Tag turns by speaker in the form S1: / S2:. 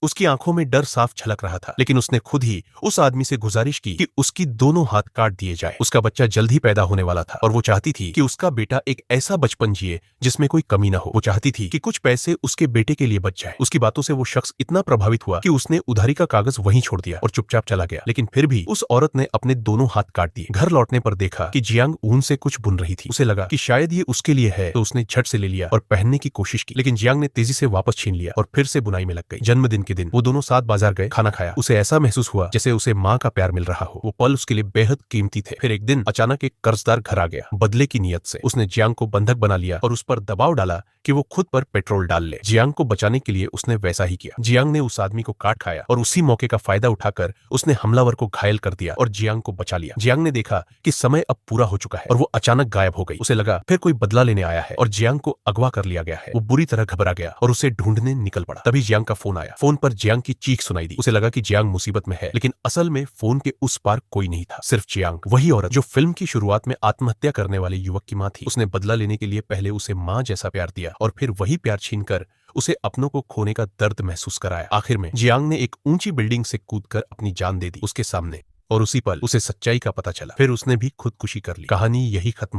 S1: उसकी आंखों में डर साफ झलक रहा था, लेकिन उसने खुद ही उस आदमी से गुजारिश की कि उसकी दोनों हाथ काट दिए जाए। उसका बच्चा जल्द ही पैदा होने वाला था और वो चाहती थी कि उसका बेटा एक ऐसा बचपन जिए जिसमें कोई कमी न हो। वो चाहती थी कि कुछ पैसे उसके बेटे के लिए बच जाए। उसकी बातों से वो शख्स इतना प्रभावित हुआ कि उसने उधारी का कागज वहीं छोड़ दिया और चुपचाप चला गया। लेकिन फिर भी उस औरत ने अपने दोनों हाथ काट दिए। घर लौटने पर देखा कि जियांग ऊन से कुछ बुन रही थी। उसे लगा कि शायद ये उसके लिए है, तो उसने झट से ले लिया और पहनने की कोशिश की, लेकिन जियांग ने तेजी से वापस छीन लिया और फिर से बुनाई में लग गई। जन्मदिन के दिन वो दोनों साथ बाजार गए, खाना खाया। उसे ऐसा महसूस हुआ जैसे उसे माँ का प्यार मिल रहा हो। वो पल उसके लिए बेहद कीमती थे। फिर एक दिन अचानक एक कर्जदार घर आ गया। बदले की नीयत से उसने जियांग को बंधक बना लिया और उस पर दबाव डाला कि वो खुद पर पेट्रोल डाल ले। जियांग को बचाने के लिए उसने वैसा ही किया। जियांग ने उस आदमी को काट खाया और उसी मौके का फायदा उठाकर उसने हमलावर को घायल कर दिया और जियांग को बचा लिया। जियांग ने देखा कि समय अब पूरा हो चुका है और वो अचानक गायब हो गई। उसे लगा फिर कोई बदला लेने आया है और जियांग को अगवा कर लिया गया है। वो बुरी तरह घबरा गया और उसे ढूंढने निकल पड़ा। तभी जियांग का फोन आया। फोन पर जियांग की चीख सुनाई दी। उसे लगा कि जियांग मुसीबत में है, लेकिन असल में फोन के उस पार कोई नहीं था, सिर्फ जियांग, वही औरत जो फिल्म की शुरुआत में आत्महत्या करने वाले युवक की मां थी। उसने बदला लेने के लिए पहले उसे मां जैसा प्यार दिया और फिर वही प्यार छीनकर उसे अपनों को खोने का दर्द महसूस कराया। आखिर में जियांग ने एक ऊंची बिल्डिंग से कूदकर अपनी जान दे दी उसके सामने और उसी पल उसे सच्चाई का पता चला। फिर उसने भी खुदकुशी कर ली। कहानी यही खत्म होती